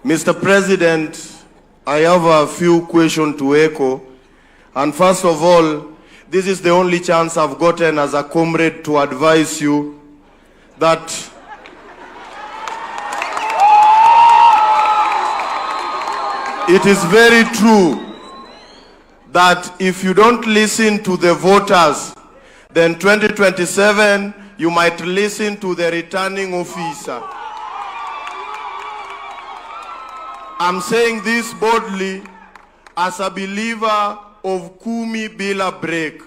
Mr. President, I have a few questions to echo. And first of all, this is the only chance I've gotten as a comrade to advise you that it is very true that if you don't listen to the voters, then 2027, you might listen to the returning officer. I'm saying this boldly as a believer of Kumi bila break.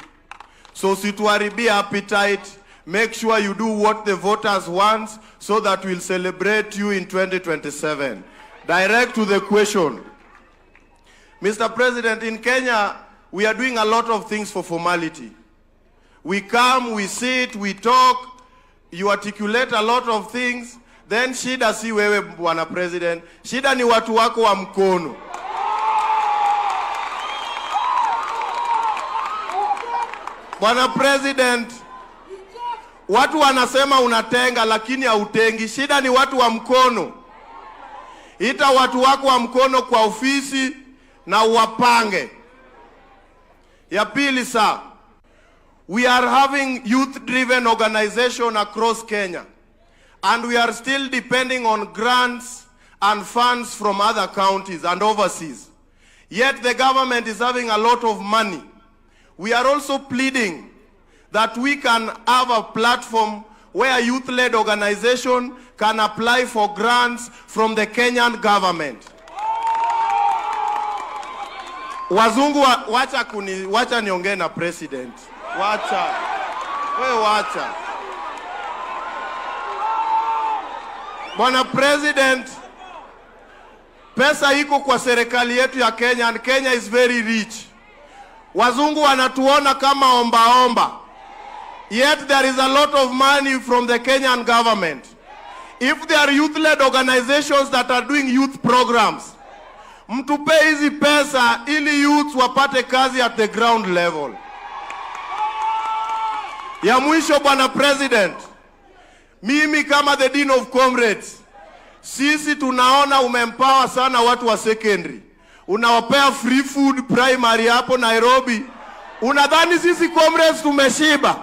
So situaribia appetite, make sure you do what the voters want so that we'll celebrate you in 2027. Direct to the question. Mr. President, in Kenya, we are doing a lot of things for formality. We come, we sit, we talk, you articulate a lot of things. Then shida si wewe Bwana President, shida ni watu wako wa mkono. Bwana President, watu wanasema unatenga lakini hautengi. Shida ni watu wa mkono. Ita watu wako wa mkono kwa ofisi na uwapange. Ya pili sir, we are having youth-driven organization across Kenya. And we are still depending on grants and funds from other counties and overseas. Yet the government is having a lot of money. We are also pleading that we can have a platform where a youth-led organization can apply for grants from the Kenyan government. Wazungu wacha niongee na president. Wacha. Bwana President, pesa iko kwa serikali yetu ya Kenya and Kenya is very rich. Wazungu wanatuona kama omba. Yet there is a lot of money from the Kenyan government. If there are youth-led organizations that are doing youth programs, mtupe hizi pesa ili youth wapate kazi at the ground level. Ya mwisho Bwana President, mimi kama the Dean of Comrades, sisi tunaona umempower sana watu wa secondary. Unawapea free food primary hapo Nairobi. Unadhani sisi comrades tumeshiba?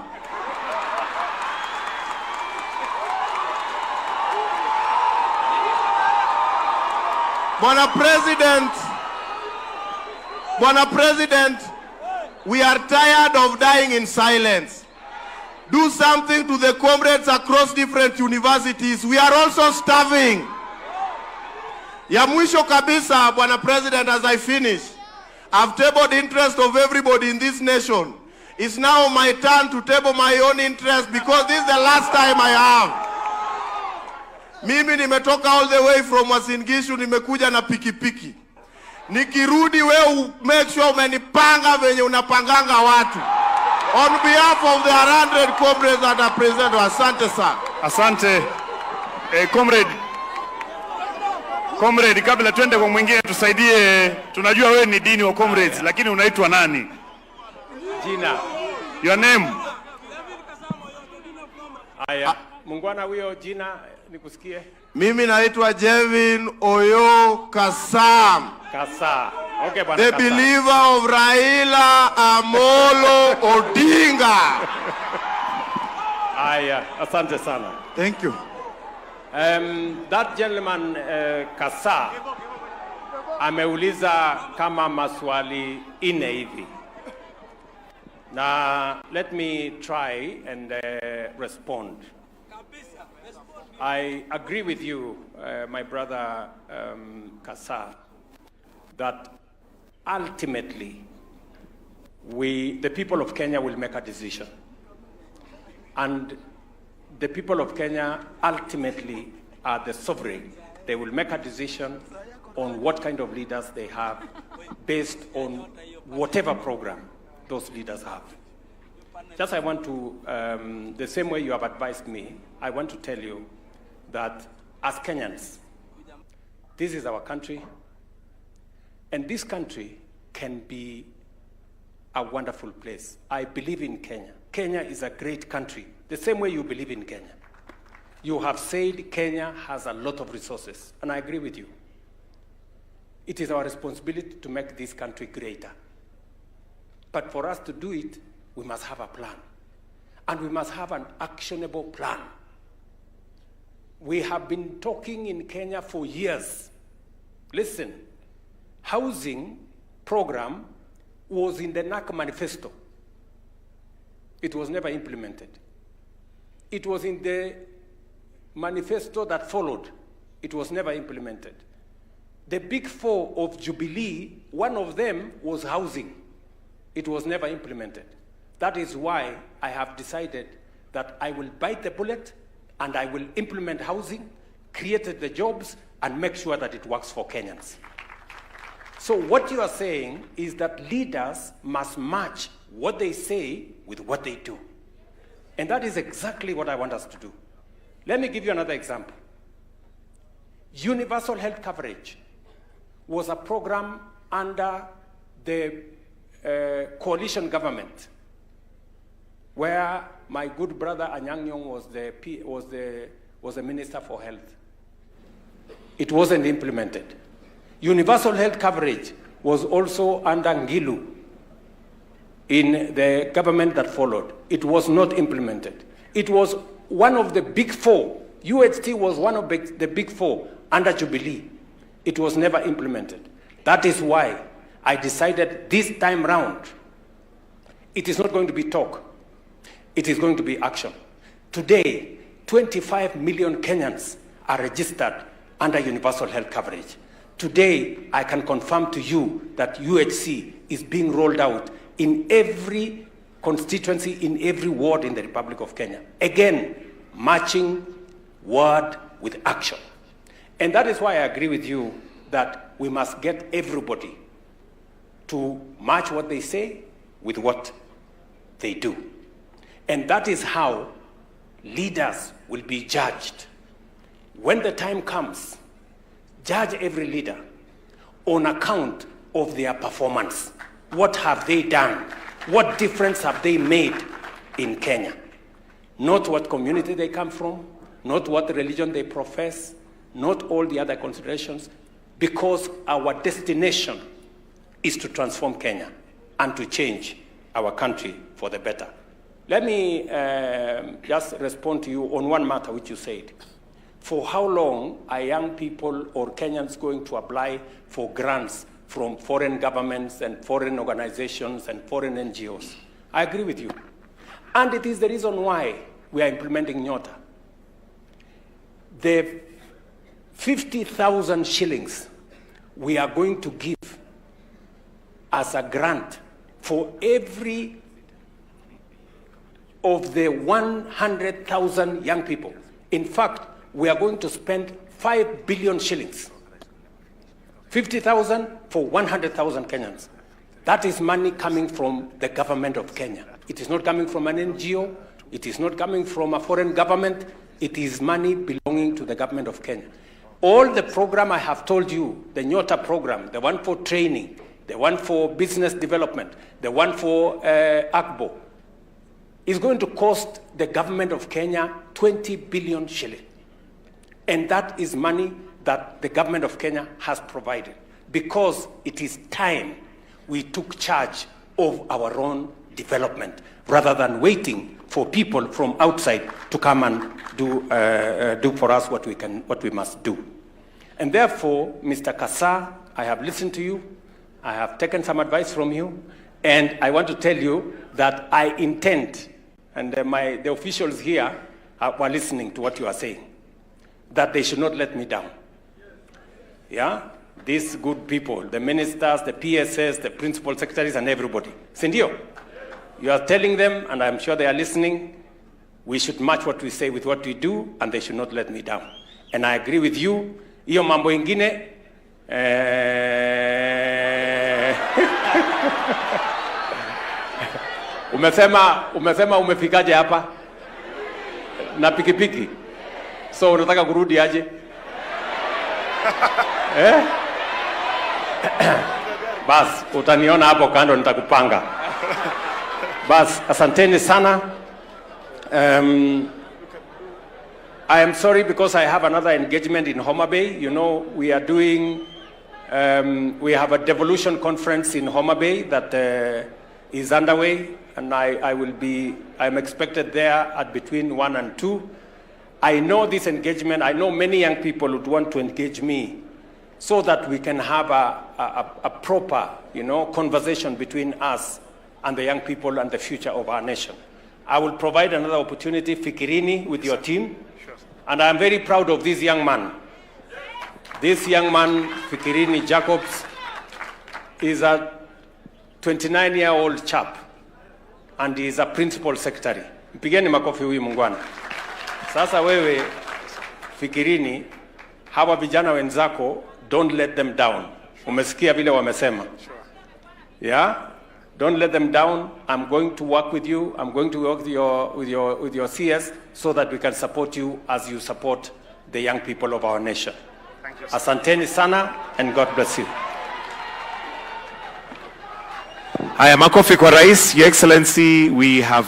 Bwana President, we are tired of dying in silence. Do something to the comrades across different universities. We are also starving. Ya mwisho kabisa, Bwana President, as I finish, I've tabled interest of everybody in this nation. It's now my turn to table my own interest because this is the last time I have. Mimi nimetoka all the way from Uasin Gishu, nimekuja na pikipiki. Nikirudi wewe make sure umenipanga venye unapanganga watu. On behalf of the 100 comrades that are present, asante sir. Asante. Comrade, kabla twende kwa mwingine tusaidie, tunajua wewe ni dini wa comrades, lakini unaitwa nani? Jina. Your name? Aya, mungwana huyo jina nikusikie. Mimi naitwa Jevin Oyo Kasam. Kasa. Okay, bwana. The Kasa. believer of Raila Amolo Odinga. Aya, asante sana. Thank you. That gentleman Kasa ameuliza kama maswali ine hivi. Now let me try and respond. I agree with you, my brother Kasa, that ultimately the people of Kenya will make a decision. And the people of Kenya ultimately are the sovereign. They will make a decision on what kind of leaders they have based on whatever program those leaders have. Just I want to, the same way you have advised me, I want to tell you that as Kenyans, this is our country, and this country can be a wonderful place. I believe in Kenya. Kenya is a great country, the same way you believe in Kenya. You have said Kenya has a lot of resources, and I agree with you. It is our responsibility to make this country greater. But for us to do it, we must have a plan. And we must have an actionable plan. We have been talking in Kenya for years. Listen, housing program was in the NAC manifesto. It was never implemented. It was in the manifesto that followed. It was never implemented. The big four of Jubilee, one of them was housing. It was never implemented. That is why I have decided that I will bite the bullet and I will implement housing, create the jobs, and make sure that it works for Kenyans. So what you are saying is that leaders must match what they say with what they do. And that is exactly what I want us to do. Let me give you another example. Universal health coverage was a program under the coalition government, where my good brother Anyang' Nyong'o was the Minister for Health. It wasn't implemented. Universal health coverage was also under Ngilu in the government that followed. It was not implemented. It was one of the big four. UHT was one of the big four under Jubilee. It was never implemented. That is why I decided this time round, it is not going to be talk. It is going to be action. Today, 25 million Kenyans are registered under universal health coverage. Today, I can confirm to you that UHC is being rolled out in every constituency, in every ward in the Republic of Kenya. Again, matching word with action. And that is why I agree with you that we must get everybody to match what they say with what they do. And that is how leaders will be judged. When the time comes, judge every leader on account of their performance. What have they done? What difference have they made in Kenya? Not what community they come from, not what religion they profess, not all the other considerations, because our destination is to transform Kenya and to change our country for the better. Let me just respond to you on one matter which you said. For how long are young people or Kenyans going to apply for grants from foreign governments and foreign organizations and foreign NGOs? I agree with you. And it is the reason why we are implementing Nyota. The 50,000 shillings we are going to give as a grant for every of the 100,000 young people. In fact, we are going to spend 5 billion shillings. 50,000 for 100,000 Kenyans. That is money coming from the government of Kenya. It is not coming from an NGO. It is not coming from a foreign government. It is money belonging to the government of Kenya. All the program I have told you, the Nyota program, the one for training, the one for business development, the one for ACBO, is going to cost the government of Kenya 20 billion shillings. And that is money that the government of Kenya has provided, because it is time we took charge of our own development rather than waiting for people from outside to come and do for us what we must do. And therefore, Mr. Kasa, I have listened to you, I have taken some advice from you, and I want to tell you that I intend, and the officials here were listening to what you are saying, that they should not let me down. Yeah? These good people, the ministers, the PSS, the principal secretaries, and everybody. Sindio, you are telling them, and I'm sure they are listening, we should match what we say with what we do, and they should not let me down. And I agree with you. Iyo mambo ingine, umesema umefikaje hapa na pikipiki, so unataka kurudi aje? Bas, utaniona hapo kando, nitakupanga. Bas, asanteni sana. I am sorry because I have another engagement in Homa Bay. You know, we are doing, we have a devolution conference in Homa Bay that is underway, and I'm expected there at between 1 and 2. I know this engagement, I know many young people would want to engage me so that we can have a proper, you know, conversation between us and the young people and the future of our nation. I will provide another opportunity, Fikirini, with your team. And I'm very proud of this young man. This young man, Fikirini Jacobs, is a 29-year-old chap, and he is a principal secretary. Mpigeni makofi huyu mungwana. Sasa wewe, Fikirini, hawa vijana wenzako, don't let them down. Umesikia vile wamesema. Yeah? Don't let them down. I'm going to work with you. I'm going to work with your CS so that we can support you as you support the young people of our nation. Thank you. Asanteni sana, and God bless you. Haya, makofi kwa Rais. Your Excellency, we have